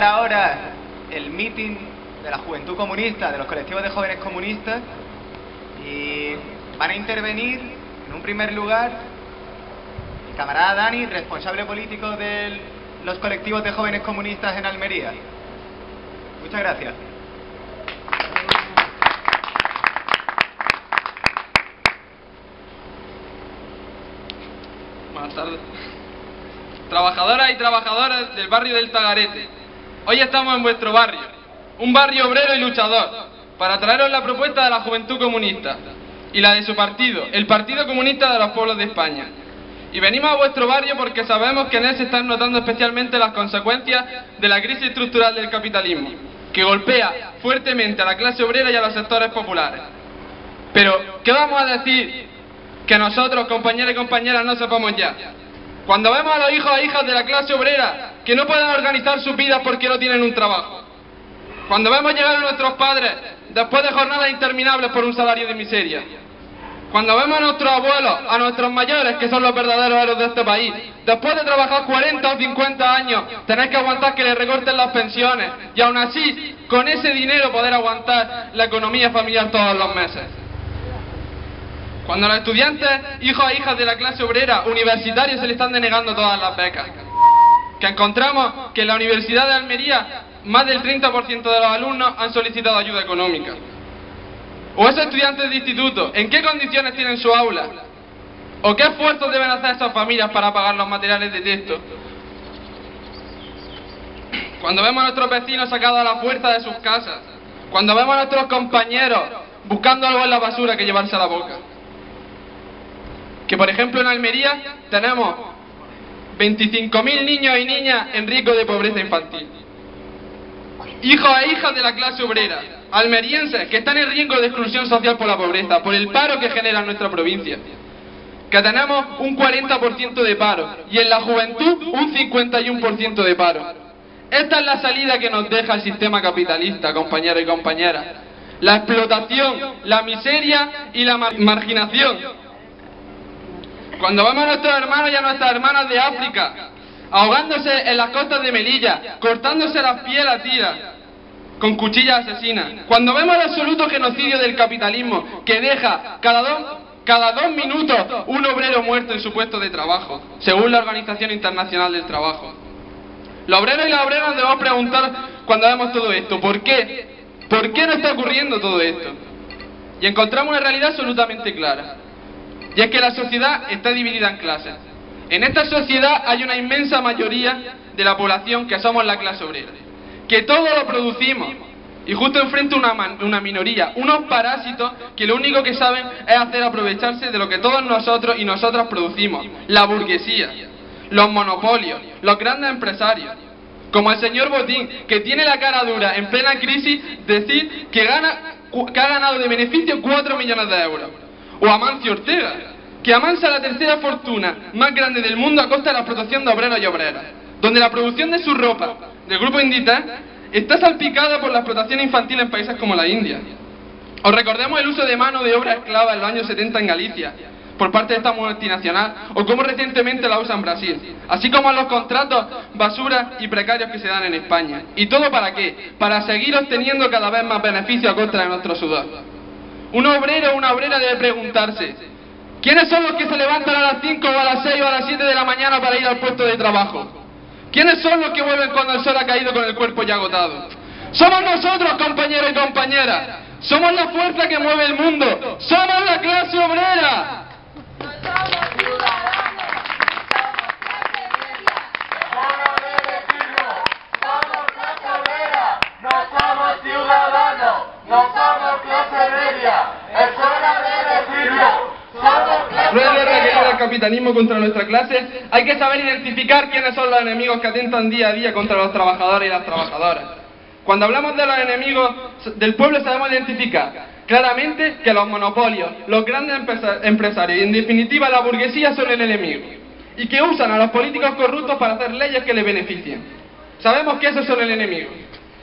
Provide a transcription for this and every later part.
Ahora el meeting de la Juventud Comunista, de los colectivos de jóvenes comunistas, y van a intervenir en un primer lugar el camarada Dani, responsable político de los colectivos de jóvenes comunistas en Almería. Muchas gracias. Buenas tardes. Trabajadoras y trabajadores del barrio del Tagarete. Hoy estamos en vuestro barrio, un barrio obrero y luchador, para traeros la propuesta de la Juventud Comunista y la de su partido, el Partido Comunista de los Pueblos de España. Y venimos a vuestro barrio porque sabemos que en él se están notando especialmente las consecuencias de la crisis estructural del capitalismo, que golpea fuertemente a la clase obrera y a los sectores populares. Pero, ¿qué vamos a decir que nosotros, compañeros y compañeras, no sepamos ya? Cuando vemos a los hijos e hijas de la clase obrera que no pueden organizar sus vidas porque no tienen un trabajo. Cuando vemos llegar a nuestros padres después de jornadas interminables por un salario de miseria. Cuando vemos a nuestros abuelos, a nuestros mayores, que son los verdaderos héroes de este país, después de trabajar 40 o 50 años, tener que aguantar que les recorten las pensiones y aún así, con ese dinero poder aguantar la economía familiar todos los meses. Cuando a los estudiantes, hijos e hijas de la clase obrera, universitarios, se les están denegando todas las becas. Que encontramos que en la Universidad de Almería más del 30% de los alumnos han solicitado ayuda económica. O esos estudiantes de instituto, ¿en qué condiciones tienen su aula? ¿O qué esfuerzos deben hacer esas familias para pagar los materiales de texto? Cuando vemos a nuestros vecinos sacados a la fuerza de sus casas. Cuando vemos a nuestros compañeros buscando algo en la basura que llevarse a la boca. Que por ejemplo en Almería tenemos 25.000 niños y niñas en riesgo de pobreza infantil. Hijos e hijas de la clase obrera, almerienses que están en riesgo de exclusión social por la pobreza, por el paro que genera en nuestra provincia. Que tenemos un 40% de paro y en la juventud un 51% de paro. Esta es la salida que nos deja el sistema capitalista, compañeros y compañeras. La explotación, la miseria y la marginación. Cuando vemos a nuestros hermanos y a nuestras hermanas de África, ahogándose en las costas de Melilla, cortándose las pieles a tiras, con cuchillas asesinas. Cuando vemos el absoluto genocidio del capitalismo, que deja cada dos minutos un obrero muerto en su puesto de trabajo, según la Organización Internacional del Trabajo. Los obreros y las obreras nos debemos preguntar cuando vemos todo esto, ¿por qué? ¿Por qué no está ocurriendo todo esto? Y encontramos una realidad absolutamente clara. Y es que la sociedad está dividida en clases. En esta sociedad hay una inmensa mayoría de la población que somos la clase obrera, que todo lo producimos, y justo enfrente una minoría, unos parásitos que lo único que saben es hacer aprovecharse de lo que todos nosotros y nosotras producimos, la burguesía, los monopolios, los grandes empresarios, como el señor Botín, que tiene la cara dura en plena crisis decir que ha ganado de beneficio 4 millones de euros. O Amancio Ortega, que amansa la tercera fortuna más grande del mundo a costa de la explotación de obreros y obreras, donde la producción de su ropa, del grupo Inditex, está salpicada por la explotación infantil en países como la India. Os recordemos el uso de mano de obra esclava en los años 70 en Galicia, por parte de esta multinacional, o como recientemente la usa en Brasil, así como los contratos basura y precarios que se dan en España. ¿Y todo para qué? Para seguir obteniendo cada vez más beneficios a costa de nuestro sudor. Un obrero o una obrera debe preguntarse, ¿quiénes son los que se levantan a las 5 o a las 6 o a las 7 de la mañana para ir al puesto de trabajo? ¿Quiénes son los que vuelven cuando el sol ha caído con el cuerpo ya agotado? Somos nosotros, compañeros y compañeras. Somos la fuerza que mueve el mundo. Somos la clase obrera. No somos ciudadanos, somos clase media. ¡Hora de decirlo! ¡Somos clase obrera! ¡No somos ciudadanos! ¡No somos clase media! ¡Es hora de decirlo! ¡Somos clase No es guerra que obrera! lleva el capitalismo contra nuestra clase. Hay que saber identificar quiénes son los enemigos que atentan día a día contra los trabajadores y las trabajadoras. Cuando hablamos de los enemigos del pueblo sabemos identificar claramente que los monopolios, los grandes empresarios y en definitiva la burguesía son el enemigo y que usan a los políticos corruptos para hacer leyes que les beneficien. Sabemos que esos son el enemigo,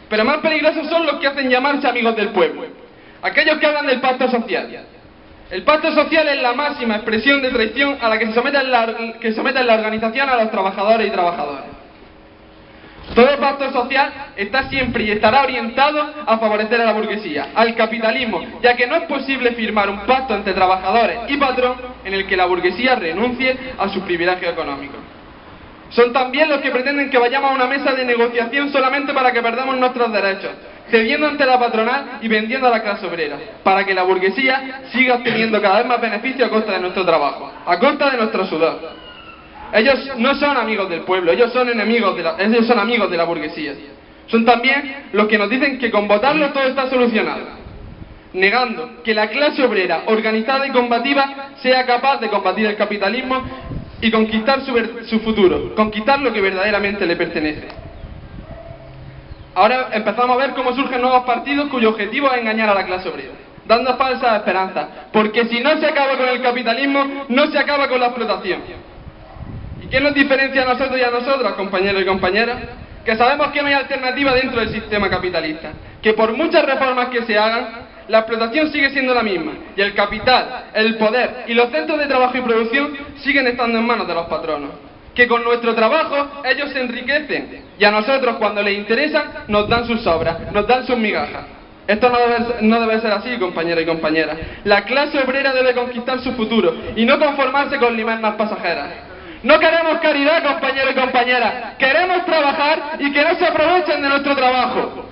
pero más peligrosos son los que hacen llamarse amigos del pueblo, aquellos que hablan del pacto social. El pacto social es la máxima expresión de traición a la que se somete en la organización a los trabajadores y trabajadoras. Todo pacto social está siempre y estará orientado a favorecer a la burguesía, al capitalismo, ya que no es posible firmar un pacto entre trabajadores y patrón en el que la burguesía renuncie a sus privilegios económicos. Son también los que pretenden que vayamos a una mesa de negociación solamente para que perdamos nuestros derechos, cediendo ante la patronal y vendiendo a la clase obrera, para que la burguesía siga obteniendo cada vez más beneficios a costa de nuestro trabajo, a costa de nuestro sudor. Ellos no son amigos del pueblo, ellos son amigos de la burguesía. Son también los que nos dicen que con votarlo todo está solucionado, negando que la clase obrera organizada y combativa sea capaz de combatir el capitalismo y conquistar su futuro, conquistar lo que verdaderamente le pertenece. Ahora empezamos a ver cómo surgen nuevos partidos cuyo objetivo es engañar a la clase obrera, dando falsas esperanzas, porque si no se acaba con el capitalismo, no se acaba con la explotación. ¿Y qué nos diferencia a nosotros y a nosotras, compañeros y compañeras? Que sabemos que no hay alternativa dentro del sistema capitalista, que por muchas reformas que se hagan, la explotación sigue siendo la misma, y el capital, el poder y los centros de trabajo y producción siguen estando en manos de los patronos. Que con nuestro trabajo ellos se enriquecen, y a nosotros cuando les interesa nos dan sus sobras, nos dan sus migajas. Esto no debe ser así, compañeros y compañeras. La clase obrera debe conquistar su futuro, y no conformarse con limosnas pasajeras. No queremos caridad, compañeros y compañeras. Queremos trabajar y que no se aprovechen de nuestro trabajo.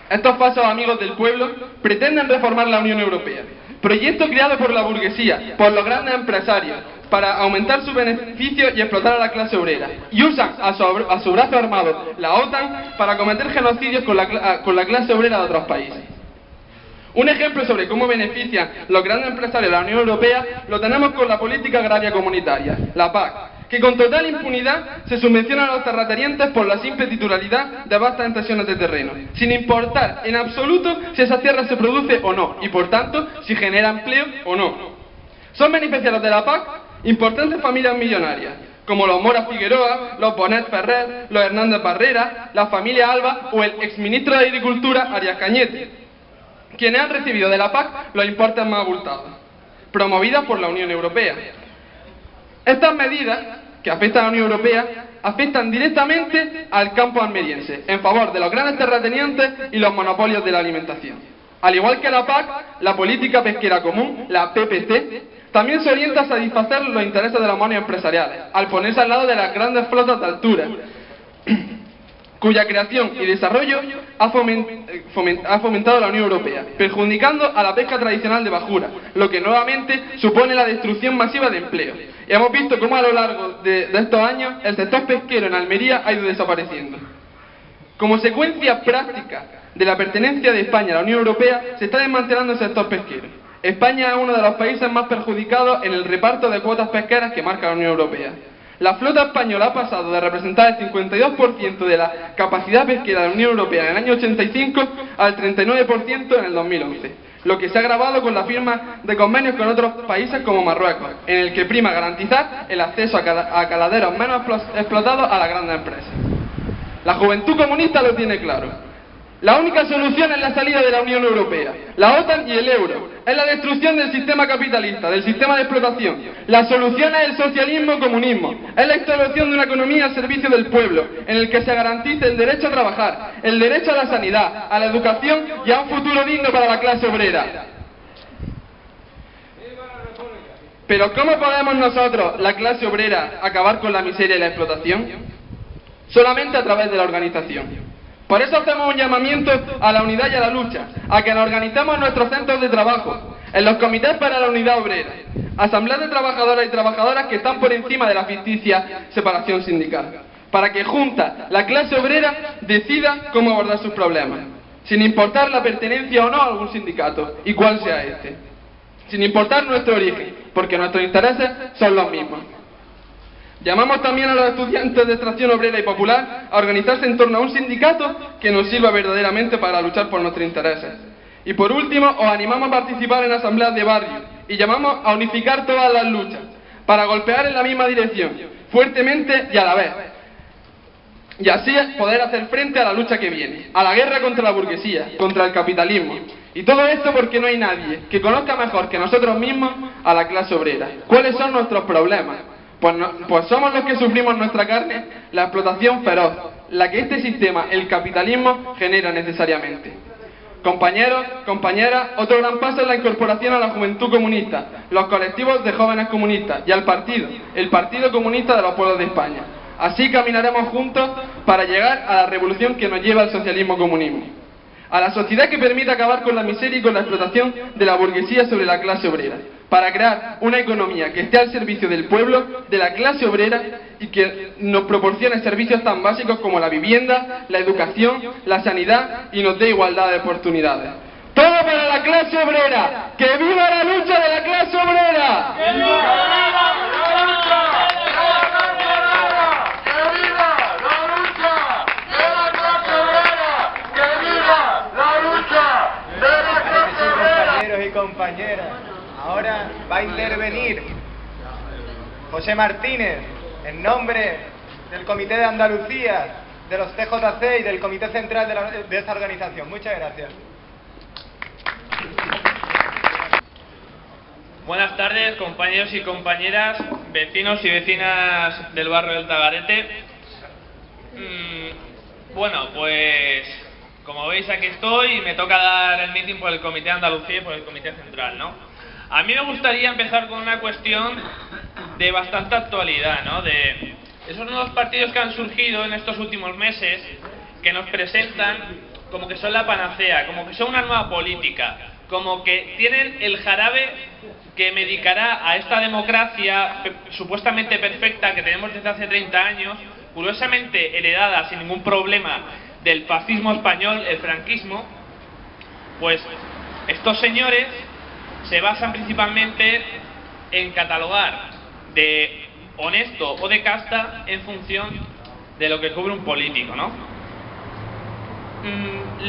Estos falsos amigos del pueblo pretenden reformar la Unión Europea, proyecto creado por la burguesía, por los grandes empresarios, para aumentar sus beneficios y explotar a la clase obrera, y usan a su brazo armado, la OTAN, para cometer genocidios con la clase obrera de otros países. Un ejemplo sobre cómo benefician los grandes empresarios de la Unión Europea lo tenemos con la política agraria comunitaria, la PAC, que con total impunidad se subvenciona a los terratenientes por la simple titularidad de vastas extensiones de terreno, sin importar en absoluto si esa tierra se produce o no, y por tanto si genera empleo o no. Son beneficiarios de la PAC importantes familias millonarias, como los Mora Figueroa, los Bonet Ferrer, los Hernández Barrera, la familia Alba o el exministro de Agricultura Arias Cañete, quienes han recibido de la PAC los importes más abultados, promovidas por la Unión Europea. Estas medidas, que afectan a la Unión Europea, afectan directamente al campo almeriense, en favor de los grandes terratenientes y los monopolios de la alimentación. Al igual que la PAC, la Política Pesquera Común, la PPC, también se orienta a satisfacer los intereses de los monos empresariales, al ponerse al lado de las grandes flotas de altura, cuya creación y desarrollo ha fomentado la Unión Europea, perjudicando a la pesca tradicional de bajura, lo que nuevamente supone la destrucción masiva de empleo. Y hemos visto cómo a lo largo de estos años el sector pesquero en Almería ha ido desapareciendo. Como secuencia práctica de la pertenencia de España a la Unión Europea, se está desmantelando el sector pesquero. España es uno de los países más perjudicados en el reparto de cuotas pesqueras que marca la Unión Europea. La flota española ha pasado de representar el 52% de la capacidad pesquera de la Unión Europea en el año 85 al 39% en el 2011, lo que se ha agravado con la firma de convenios con otros países como Marruecos, en el que prima garantizar el acceso a caladeros menos explotados a las grandes empresas. La juventud comunista lo tiene claro. La única solución es la salida de la Unión Europea, la OTAN y el euro. Es la destrucción del sistema capitalista, del sistema de explotación. La solución es el socialismo-comunismo. Es la instauración de una economía al servicio del pueblo, en el que se garantice el derecho a trabajar, el derecho a la sanidad, a la educación y a un futuro digno para la clase obrera. Pero ¿cómo podemos nosotros, la clase obrera, acabar con la miseria y la explotación? Solamente a través de la organización. Por eso hacemos un llamamiento a la unidad y a la lucha, a que nos organicemos en nuestros centros de trabajo, en los comités para la unidad obrera, asambleas de trabajadoras y trabajadoras que están por encima de la ficticia separación sindical, para que juntas la clase obrera decida cómo abordar sus problemas, sin importar la pertenencia o no a algún sindicato, y cuál sea este, sin importar nuestro origen, porque nuestros intereses son los mismos. Llamamos también a los estudiantes de extracción obrera y popular a organizarse en torno a un sindicato que nos sirva verdaderamente para luchar por nuestros intereses. Y por último, os animamos a participar en asambleas de barrio y llamamos a unificar todas las luchas para golpear en la misma dirección, fuertemente y a la vez. y así poder hacer frente a la lucha que viene, a la guerra contra la burguesía, contra el capitalismo. Y todo esto porque no hay nadie que conozca mejor que nosotros mismos a la clase obrera. ¿Cuáles son nuestros problemas? Pues somos los que sufrimos en nuestra carne la explotación feroz, la que este sistema, el capitalismo, genera necesariamente. Compañeros, compañeras, otro gran paso es la incorporación a la juventud comunista, los colectivos de jóvenes comunistas y al partido, el Partido Comunista de los Pueblos de España. Así caminaremos juntos para llegar a la revolución que nos lleva al socialismo-comunismo. A la sociedad que permita acabar con la miseria y con la explotación de la burguesía sobre la clase obrera, para crear una economía que esté al servicio del pueblo, de la clase obrera y que nos proporcione servicios tan básicos como la vivienda, la educación, la sanidad y nos dé igualdad de oportunidades. ¡Todo para la clase obrera! ¡Que viva la lucha de la clase obrera! ¡Que viva la lucha! ¡Que viva la lucha de la clase obrera! ¡Que viva la lucha de la clase obrera! Compañeros y compañeras, ahora va a intervenir José Martínez en nombre del Comité de Andalucía, de los CJC y del Comité Central de esta organización. Muchas gracias. Buenas tardes, compañeros y compañeras, vecinos y vecinas del barrio del Tagarete. Bueno, pues como veis aquí estoy y me toca dar el meeting por el Comité de Andalucía y por el Comité Central, ¿no? A mí me gustaría empezar con una cuestión de bastante actualidad, ¿no? De esos nuevos partidos que han surgido en estos últimos meses, que nos presentan como que son la panacea, como que son una nueva política, como que tienen el jarabe que medicará a esta democracia supuestamente perfecta que tenemos desde hace 30 años, curiosamente heredada sin ningún problema del fascismo español, el franquismo. Pues estos señores se basan principalmente en catalogar de honesto o de casta en función de lo que cubre un político, ¿no?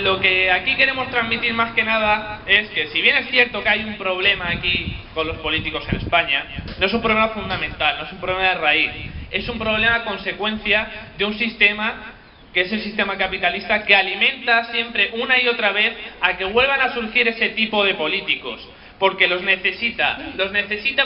Lo que aquí queremos transmitir más que nada es que, si bien es cierto que hay un problema aquí con los políticos en España, no es un problema fundamental, no es un problema de raíz, es un problema consecuencia de un sistema que es el sistema capitalista, que alimenta siempre una y otra vez a que vuelvan a surgir ese tipo de políticos, porque los necesita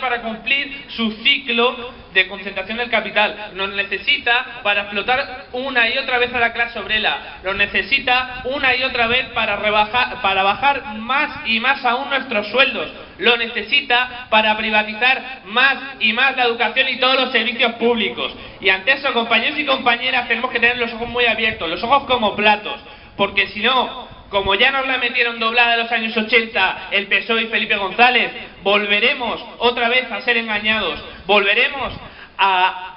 para cumplir su ciclo de concentración del capital, los necesita para explotar una y otra vez a la clase obrera, los necesita una y otra vez para bajar más y más aún nuestros sueldos, lo necesita para privatizar más y más la educación y todos los servicios públicos. Y ante eso, compañeros y compañeras, tenemos que tener los ojos muy abiertos, los ojos como platos, porque si no, como ya nos la metieron doblada en los años 80 el PSOE y Felipe González, volveremos otra vez a ser engañados, volveremos a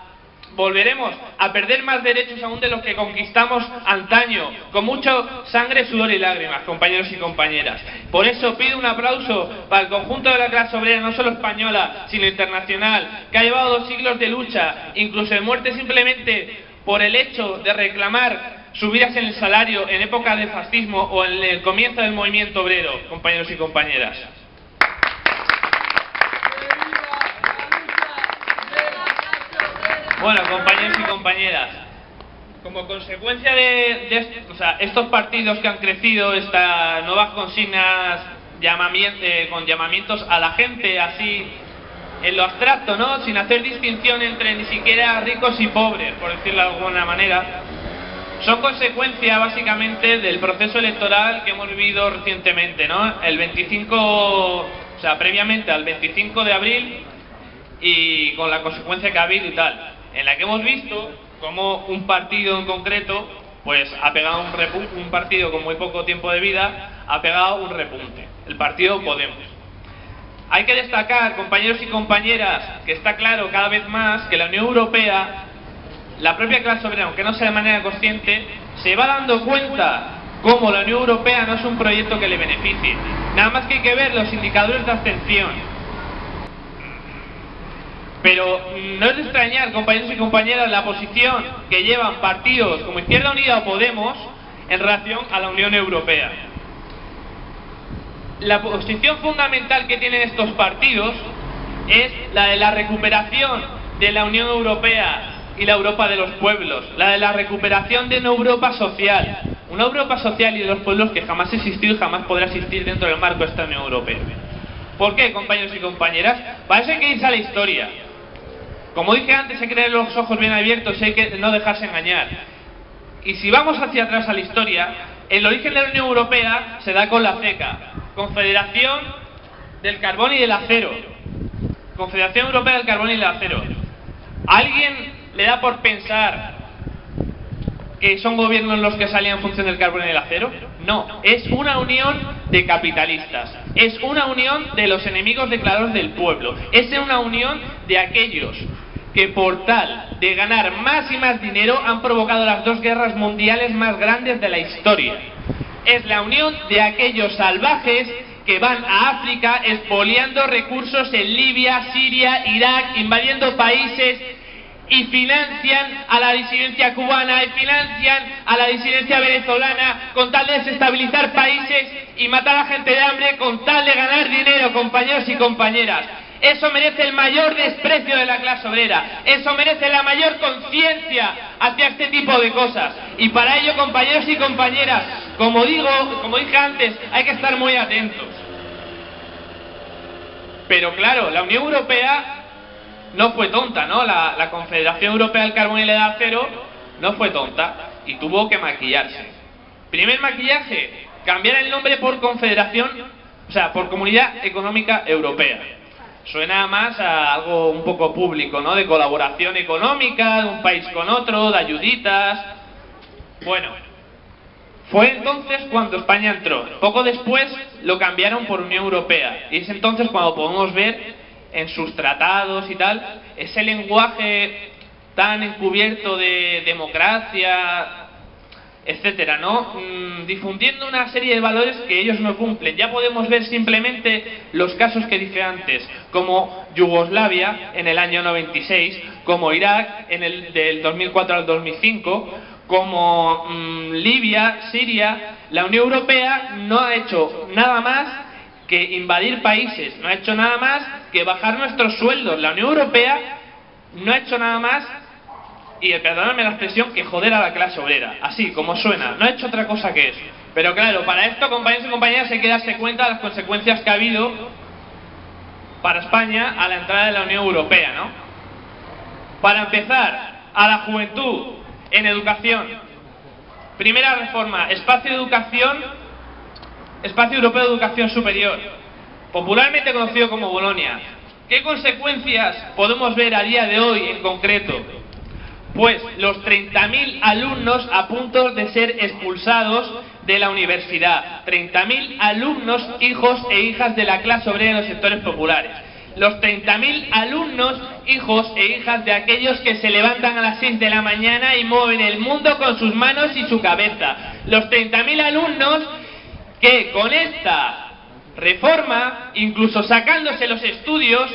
perder más derechos aún de los que conquistamos antaño, con mucho sangre, sudor y lágrimas, compañeros y compañeras. Por eso pido un aplauso para el conjunto de la clase obrera, no solo española, sino internacional, que ha llevado 2 siglos de lucha, incluso de muerte, simplemente por el hecho de reclamar subidas en el salario en época de fascismo o en el comienzo del movimiento obrero, compañeros y compañeras. Bueno, compañeros y compañeras, como consecuencia de estos partidos que han crecido, estas nuevas consignas con llamamientos a la gente así en lo abstracto, ¿no? Sin hacer distinción entre ni siquiera ricos y pobres, por decirlo de alguna manera, son consecuencia básicamente del proceso electoral que hemos vivido recientemente, ¿no? Previamente al 25 de abril y con la consecuencia que ha habido y tal, en la que hemos visto como un partido en concreto, pues ha pegado un partido con muy poco tiempo de vida, ha pegado un repunte, el partido Podemos. Hay que destacar, compañeros y compañeras, que está claro cada vez más que la Unión Europea, la propia clase obrera, aunque no sea de manera consciente, se va dando cuenta cómo la Unión Europea no es un proyecto que le beneficie. Nada más que hay que ver los indicadores de abstención. Pero no es de extrañar, compañeros y compañeras, la posición que llevan partidos como Izquierda Unida o Podemos en relación a la Unión Europea. La posición fundamental que tienen estos partidos es la de la recuperación de la Unión Europea y la Europa de los pueblos, la de la recuperación de una Europa social. Una Europa social y de los pueblos que jamás ha existido y jamás podrá existir dentro del marco de esta Unión Europea. ¿Por qué, compañeros y compañeras? Para eso hay que irse a la historia. Como dije antes, hay que tener los ojos bien abiertos y hay que no dejarse engañar. Y si vamos hacia atrás a la historia, el origen de la Unión Europea se da con la CECA, Confederación del Carbón y del Acero. Confederación Europea del Carbón y del Acero. ¿A alguien le da por pensar que son gobiernos los que salían en función del carbón y del acero? No, es una unión de capitalistas, es una unión de los enemigos declarados del pueblo, es una unión de aquellos que por tal de ganar más y más dinero han provocado las dos guerras mundiales más grandes de la historia. Es la unión de aquellos salvajes que van a África expoliando recursos en Libia, Siria, Irak, invadiendo países y financian a la disidencia cubana y financian a la disidencia venezolana con tal de desestabilizar países y matar a gente de hambre con tal de ganar dinero, compañeros y compañeras. Eso merece el mayor desprecio de la clase obrera, eso merece la mayor conciencia hacia este tipo de cosas. Y para ello, compañeros y compañeras, como dije antes, hay que estar muy atentos. Pero claro, la Unión Europea no fue tonta, ¿no? La Confederación Europea del Carbón y del Acero no fue tonta y tuvo que maquillarse. Primer maquillaje, cambiar el nombre por Confederación, o sea, por Comunidad Económica Europea. Suena más a algo un poco público, ¿no? De colaboración económica, de un país con otro, de ayuditas. Bueno, fue entonces cuando España entró. Poco después lo cambiaron por Unión Europea. Y es entonces cuando podemos ver en sus tratados y tal, ese lenguaje tan encubierto de democracia, etcétera, ¿no? Difundiendo una serie de valores que ellos no cumplen. Ya podemos ver simplemente los casos que dije antes, como Yugoslavia en el año 96, como Irak del 2004 al 2005, como Libia, Siria. La Unión Europea no ha hecho nada más que invadir países, no ha hecho nada más que bajar nuestros sueldos. La Unión Europea no ha hecho nada más, y perdóname la expresión, que joder a la clase obrera, así como suena, no ha hecho otra cosa que eso. Pero claro, para esto, compañeros y compañeras, hay que darse cuenta de las consecuencias que ha habido para España a la entrada de la Unión Europea, ¿no? Para empezar, a la juventud en educación. Primera reforma, Espacio Europeo de Educación Superior, popularmente conocido como Bolonia. ¿Qué consecuencias podemos ver a día de hoy en concreto? Pues los 30.000 alumnos a punto de ser expulsados de la universidad. 30.000 alumnos, hijos e hijas de la clase obrera de los sectores populares. Los 30.000 alumnos, hijos e hijas de aquellos que se levantan a las 6 de la mañana y mueven el mundo con sus manos y su cabeza. Los 30.000 alumnos que con esta reforma, incluso sacándose los estudios,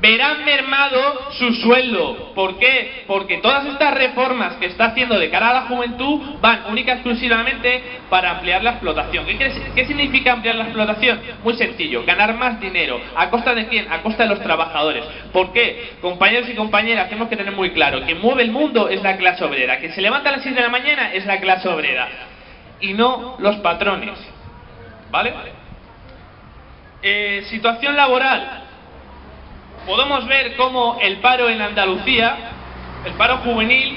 verán mermado su sueldo. ¿Por qué? Porque todas estas reformas que está haciendo de cara a la juventud van única y exclusivamente para ampliar la explotación. ¿Qué significa ampliar la explotación? Muy sencillo, ganar más dinero. ¿A costa de quién? A costa de los trabajadores. ¿Por qué? Compañeros y compañeras, tenemos que tener muy claro que mueve el mundo es la clase obrera, que se levanta a las 6 de la mañana es la clase obrera y no los patrones. ¿Vale? Situación laboral. Podemos ver cómo el paro en Andalucía, el paro juvenil,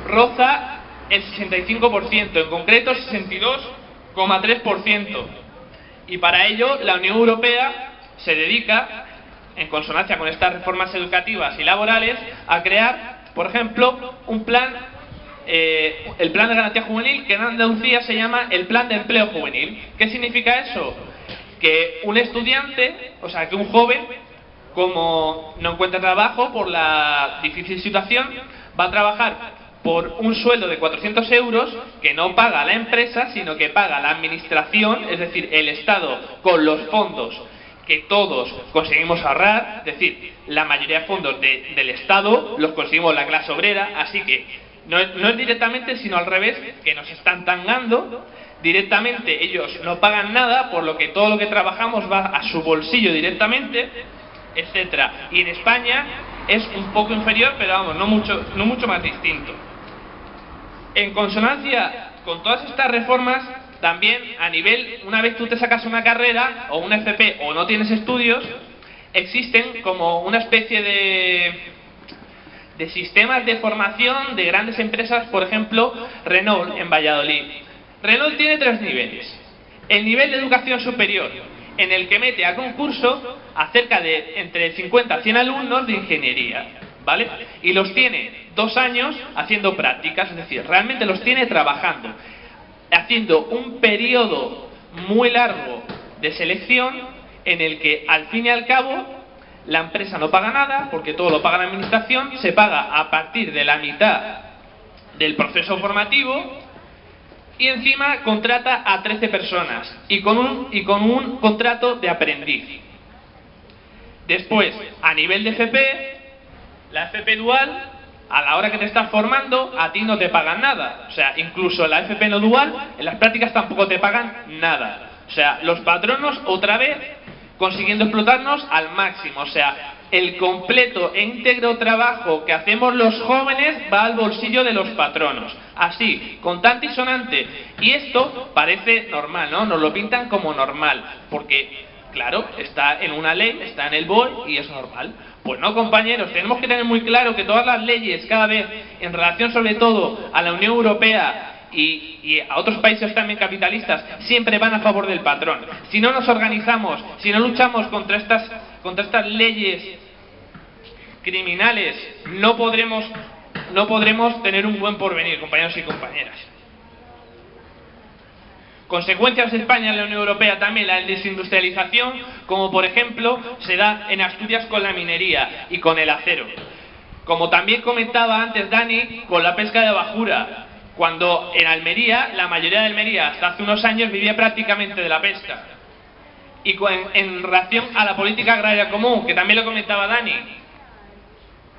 roza el 65%, en concreto 62,3%. Y para ello la Unión Europea se dedica, en consonancia con estas reformas educativas y laborales, a crear, por ejemplo, un plan, el plan de garantía juvenil, que en Andalucía se llama el plan de empleo juvenil. ¿Qué significa eso? Que un estudiante, o sea, que un joven, como no encuentra trabajo por la difícil situación, va a trabajar por un sueldo de 400 euros que no paga la empresa, sino que paga la administración, es decir, el Estado, con los fondos que todos conseguimos ahorrar, es decir, la mayoría de fondos del Estado los conseguimos la clase obrera, así que no es directamente, sino al revés, que nos están tangando. Directamente ellos no pagan nada, por lo que todo lo que trabajamos va a su bolsillo directamente, etcétera. Y en España es un poco inferior, pero vamos, no mucho más distinto. En consonancia con todas estas reformas, también a nivel, una vez tú te sacas una carrera o una FP o no tienes estudios, existen como una especie de sistemas de formación de grandes empresas, por ejemplo, Renault en Valladolid. Renault tiene 3 niveles. El nivel de educación superior, en el que mete a concurso a cerca de entre 50 a 100 alumnos de ingeniería, ¿vale? Y los tiene 2 años haciendo prácticas, es decir, realmente los tiene trabajando, haciendo un periodo muy largo de selección en el que al fin y al cabo la empresa no paga nada, porque todo lo paga la administración, se paga a partir de la mitad del proceso formativo y encima contrata a 13 personas y con un contrato de aprendiz. Después, a nivel de FP, la FP dual, a la hora que te estás formando, a ti no te pagan nada. O sea, incluso la FP no dual, en las prácticas tampoco te pagan nada. O sea, los patronos, otra vez, consiguiendo explotarnos al máximo. O sea, el completo e íntegro trabajo que hacemos los jóvenes va al bolsillo de los patronos. Así, contante y sonante. Y esto parece normal, ¿no? Nos lo pintan como normal, porque, claro, está en una ley, está en el BOE y es normal. Pues no, compañeros, tenemos que tener muy claro que todas las leyes, cada vez, en relación sobre todo a la Unión Europea y a otros países también capitalistas, siempre van a favor del patrón. Si no nos organizamos, si no luchamos contra estas leyes criminales, no podremos tener un buen porvenir, compañeros y compañeras. Consecuencias de España en la Unión Europea también la desindustrialización, como por ejemplo se da en Asturias con la minería y con el acero. Como también comentaba antes Dani, con la pesca de bajura, cuando en Almería, la mayoría de Almería hasta hace unos años vivía prácticamente de la pesca. Y en relación a la política agraria común, que también lo comentaba Dani,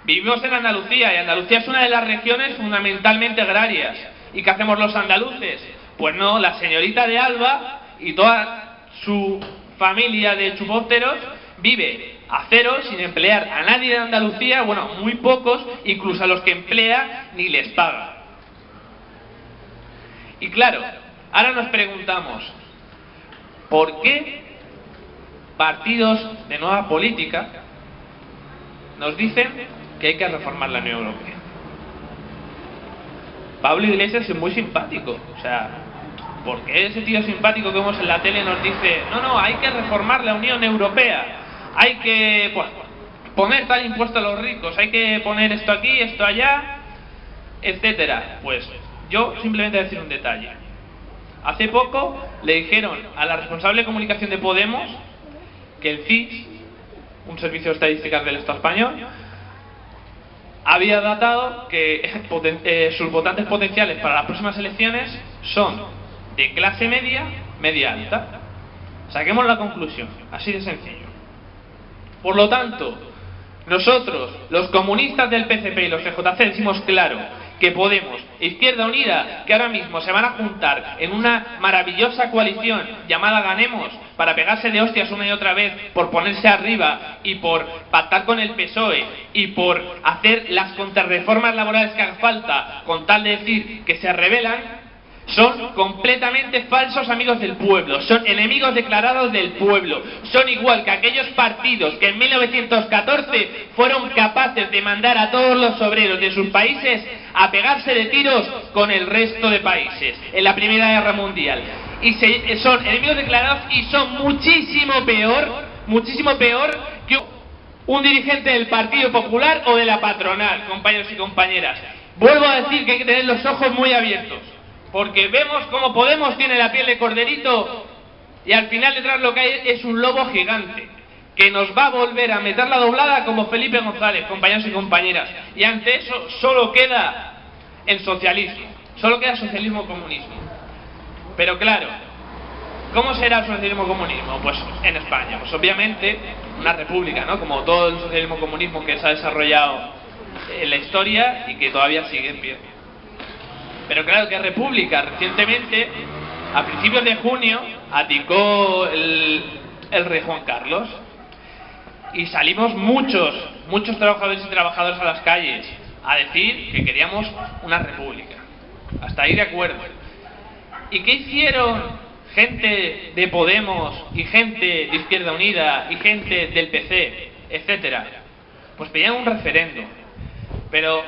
vivimos en Andalucía y Andalucía es una de las regiones fundamentalmente agrarias. ¿Y qué hacemos los andaluces? Pues no, la señorita de Alba y toda su familia de chupópteros vive a cero sin emplear a nadie de Andalucía, bueno, muy pocos, incluso a los que emplea ni les paga. Y claro, ahora nos preguntamos, ¿por qué partidos de nueva política nos dicen que hay que reformar la Unión Europea? Pablo Iglesias es muy simpático, o sea, ¿por qué ese tío simpático que vemos en la tele nos dice no, hay que reformar la Unión Europea, hay que poner tal impuesto a los ricos, hay que poner esto aquí, esto allá, etcétera? Pues yo simplemente voy a decir un detalle. Hace poco le dijeron a la responsable de comunicación de Podemos que el CIS, un servicio de estadísticas del Estado español, había datado que sus votantes potenciales para las próximas elecciones son de clase media, media alta. Saquemos la conclusión, así de sencillo. Por lo tanto, nosotros, los comunistas del PCP y los EJC, decimos claro que Podemos e Izquierda Unida, que ahora mismo se van a juntar en una maravillosa coalición llamada Ganemos, para pegarse de hostias una y otra vez por ponerse arriba y por pactar con el PSOE y por hacer las contrarreformas laborales que haga falta con tal de decir que se rebelan, son completamente falsos amigos del pueblo, son enemigos declarados del pueblo, son igual que aquellos partidos que en 1914 fueron capaces de mandar a todos los obreros de sus países a pegarse de tiros con el resto de países en la Primera Guerra Mundial. Y son enemigos declarados y son muchísimo peor que un dirigente del Partido Popular o de la patronal, compañeros y compañeras. Vuelvo a decir que hay que tener los ojos muy abiertos, porque vemos cómo Podemos tiene la piel de corderito y al final detrás lo que hay es un lobo gigante que nos va a volver a meter la doblada como Felipe González, compañeros y compañeras. Y ante eso solo queda el socialismo, solo queda socialismo-comunismo. Pero claro, ¿cómo será el socialismo-comunismo? Pues en España, pues obviamente una república, ¿no? Como todo el socialismo-comunismo que se ha desarrollado en la historia y que todavía sigue en pie. Pero claro, que república. Recientemente, a principios de junio, abdicó el rey Juan Carlos. y salimos muchos trabajadores y trabajadoras a las calles a decir que queríamos una república. Hasta ahí de acuerdo. ¿Y qué hicieron gente de Podemos y gente de Izquierda Unida y gente del PC, etcétera? Pues pedían un referéndum. Pero,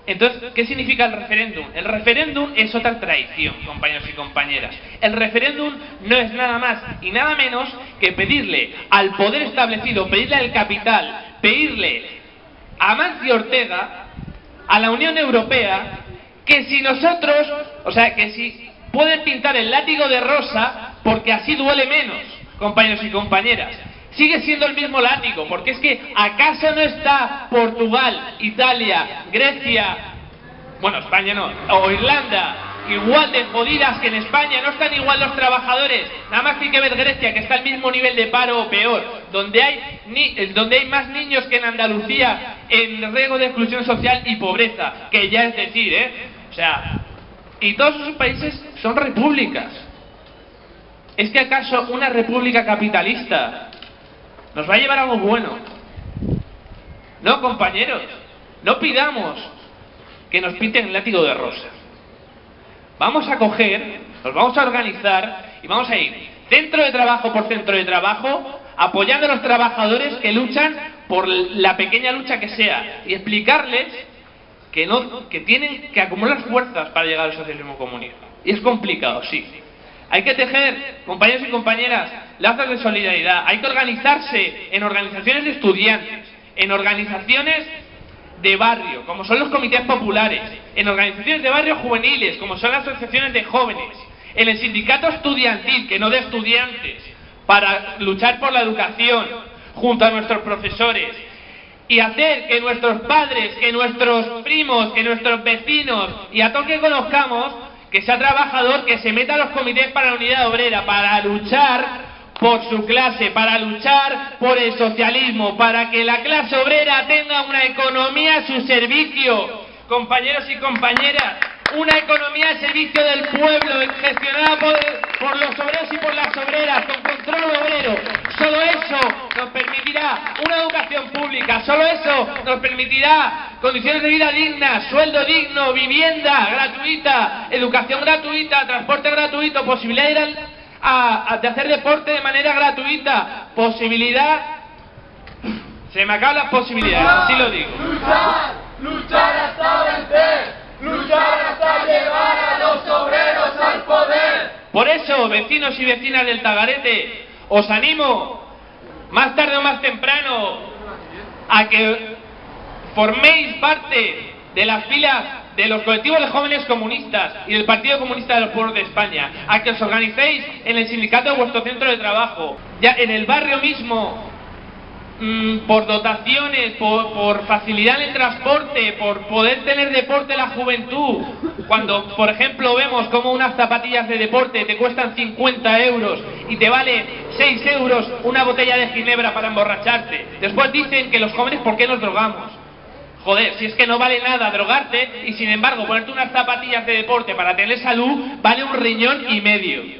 entonces, ¿qué significa el referéndum? El referéndum es otra traición, compañeros y compañeras. El referéndum no es nada más y nada menos que pedirle al poder establecido, pedirle al capital, pedirle a Amancio Ortega, a la Unión Europea, que si nosotros, o sea, que si pueden pintar el látigo de rosa, porque así duele menos, compañeros y compañeras. Sigue siendo el mismo látigo, porque es que ¿acaso no está Portugal, Italia, Grecia, bueno, España no, o Irlanda, igual de jodidas que en España? ¿No están igual los trabajadores? Nada más que hay que ver Grecia, que está al mismo nivel de paro o peor, donde hay más niños que en Andalucía en riesgo de exclusión social y pobreza, que ya es decir, o sea, y todos esos países son repúblicas. ¿Es que acaso una república capitalista nos va a llevar a algo bueno? No, compañeros, no pidamos que nos pinten el látigo de rosa. Vamos a coger, nos vamos a organizar y vamos a ir centro de trabajo por centro de trabajo, apoyando a los trabajadores que luchan por la pequeña lucha que sea, y explicarles que tienen que acumular fuerzas para llegar al socialismo comunista. Y es complicado, sí. Hay que tejer, compañeros y compañeras, lazos de solidaridad. Hay que organizarse en organizaciones de estudiantes, en organizaciones de barrio, como son los comités populares, en organizaciones de barrio juveniles, como son las asociaciones de jóvenes, en el sindicato estudiantil, que no de estudiantes, para luchar por la educación, junto a nuestros profesores, y hacer que nuestros padres, que nuestros primos, que nuestros vecinos, y a todo el que conozcamos, que sea trabajador, que se meta a los comités para la unidad obrera, para luchar por su clase, para luchar por el socialismo, para que la clase obrera tenga una economía a su servicio, compañeros y compañeras, una economía al servicio del pueblo, gestionada por los obreros y por las obreras, con control obrero. Solo eso nos permitirá una educación pública, solo eso nos permitirá condiciones de vida dignas, sueldo digno, vivienda gratuita, educación gratuita, transporte gratuito, posibilidad de ir de hacer deporte de manera gratuita, posibilidad... Se me acaban las posibilidades, así lo digo. Luchar, luchar hasta vencer, luchar hasta llevar a los obreros al poder. Por eso, vecinos y vecinas del Tagarete, os animo, más tarde o más temprano, a que forméis parte de las filas de los colectivos de jóvenes comunistas y del Partido Comunista de los Pueblos de España, a que os organicéis en el sindicato de vuestro centro de trabajo, ya en el barrio mismo, por dotaciones, por facilidad en el transporte, por poder tener deporte la juventud. Cuando, por ejemplo, vemos como unas zapatillas de deporte te cuestan 50 euros y te vale 6 euros una botella de ginebra para emborracharte. Después dicen que los jóvenes, ¿por qué nos drogamos? Joder, si es que no vale nada drogarte y sin embargo ponerte unas zapatillas de deporte para tener salud vale 1,5 riñones.